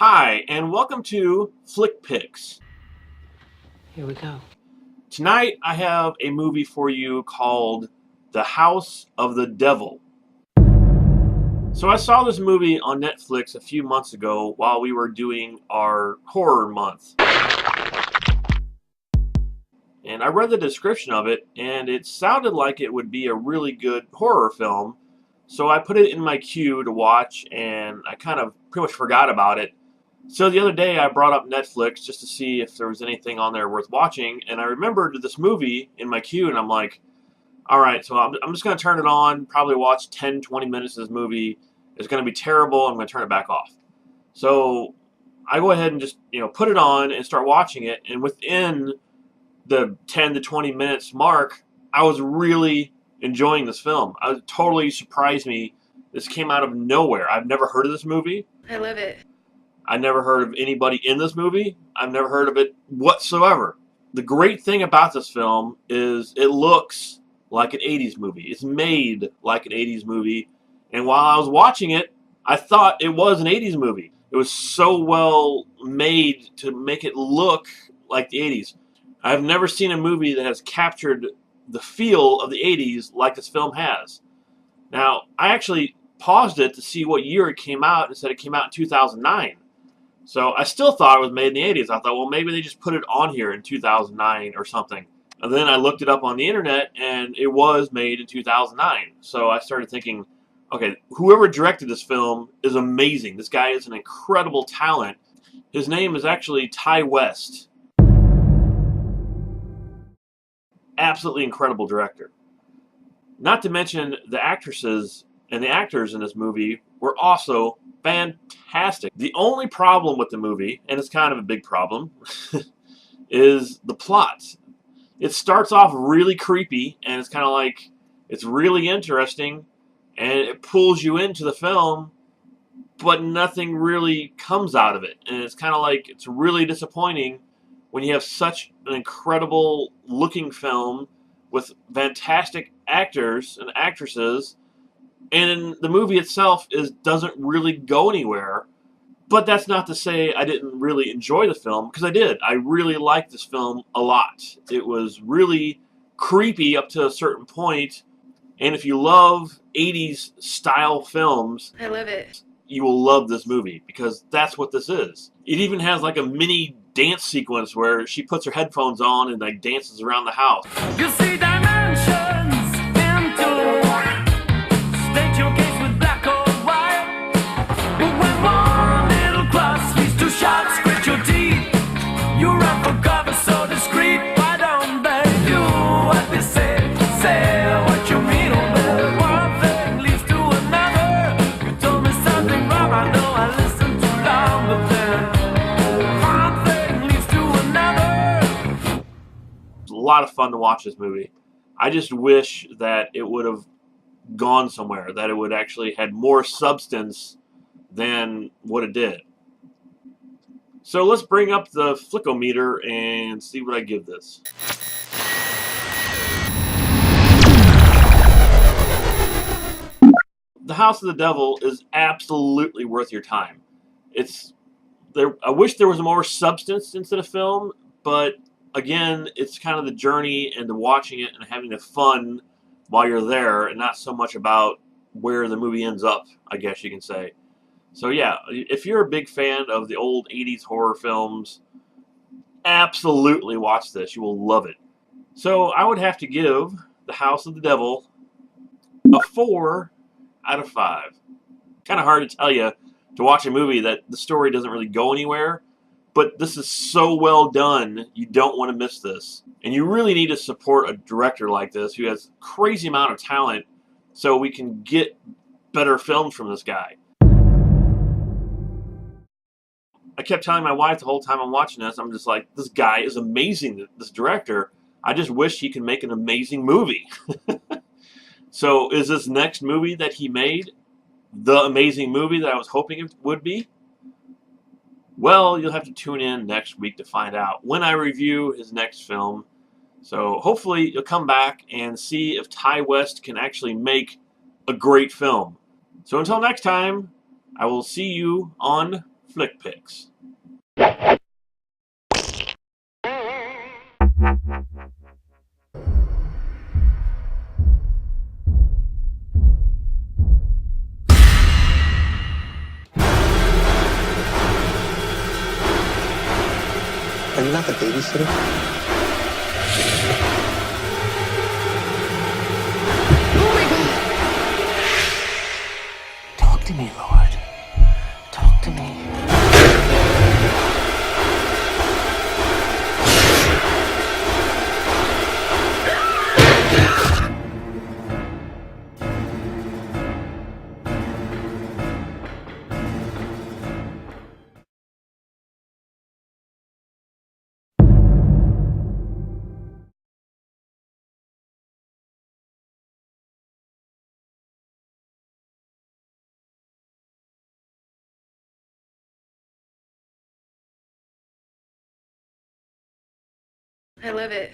Hi, and welcome to Flick Pics. Here we go. Tonight I have a movie for you called The House of the Devil. So I saw this movie on Netflix a few months ago while we were doing our horror month. And I read the description of it, and it sounded like it would be a really good horror film. So I put it in my queue to watch, and I kind of pretty much forgot about it. So the other day I brought up Netflix just to see if there was anything on there worth watching, and I remembered this movie in my queue, and I'm like, alright, so I'm just going to turn it on, probably watch 10-20 minutes of this movie. It's going to be terrible, I'm going to turn it back off. So I go ahead and just put it on and start watching it, and within the 10 to 20 minutes mark, I was really enjoying this film. It totally surprised me. This came out of nowhere. I've never heard of this movie. I love it. I never heard of anybody in this movie. I've never heard of it whatsoever. The great thing about this film is it looks like an 80s movie. It's made like an 80s movie. And while I was watching it, I thought it was an 80s movie. It was so well made to make it look like the 80s. I've never seen a movie that has captured the feel of the 80s like this film has. Now, I actually paused it to see what year it came out and said it came out in 2009. So I still thought it was made in the 80s. I thought, well, maybe they just put it on here in 2009 or something. And then I looked it up on the internet, and it was made in 2009. So I started thinking, okay, whoever directed this film is amazing. This guy is an incredible talent. His name is actually Ty West. Absolutely incredible director. Not to mention the actresses and the actors in this movie were also fantastic. The only problem with the movie, and it's kind of a big problem, is the plot. It starts off really creepy, and it's kind of like, it's really interesting, and it pulls you into the film, but nothing really comes out of it. And it's kind of like, it's really disappointing when you have such an incredible looking film with fantastic actors and actresses, and the movie itself doesn't really go anywhere. But that's not to say I didn't really enjoy the film, because I did. I really liked this film a lot. It was really creepy up to a certain point, and if you love 80s style films, I love it. you will love this movie, because that's what this is. It even has like a mini dance sequence where she puts her headphones on and like dances around the house. You see dimensions into state your case with black or white. But when one little cross leads to shots, grit your teeth. You run for cover so discreet. Why don't they do what they say what you mean? Oh, one thing leads to another. You told me something wrong. I know I listened too long, but then one thing leads to another. It's a lot of fun to watch this movie. I just wish that it would have gone somewhere, that it would actually had more substance than what it did. So let's bring up the flickometer and see what I give this. The House of the Devil is absolutely worth your time. It's there. I wish there was more substance into the film, but again, it's kind of the journey and the watching it and having the fun while you're there, and not so much about where the movie ends up, I guess you can say. So yeah, if you're a big fan of the old 80s horror films, absolutely watch this. You will love it. So I would have to give The House of the Devil a 4 out of 5. Kind of hard to tell you to watch a movie that the story doesn't really go anywhere, but this is so well done, you don't want to miss this. And you really need to support a director like this who has a crazy amount of talent so we can get better films from this guy. I kept telling my wife the whole time I'm watching this, I'm just like, this guy is amazing, this director. I just wish he could make an amazing movie. So is this next movie that he made the amazing movie that I was hoping it would be? Well, you'll have to tune in next week to find out when I review his next film. So hopefully you'll come back and see if Ty West can actually make a great film. So until next time, I will see you on Flick Pics. Are you not the babysitter? Talk to me, Lord. Talk to me. I love it.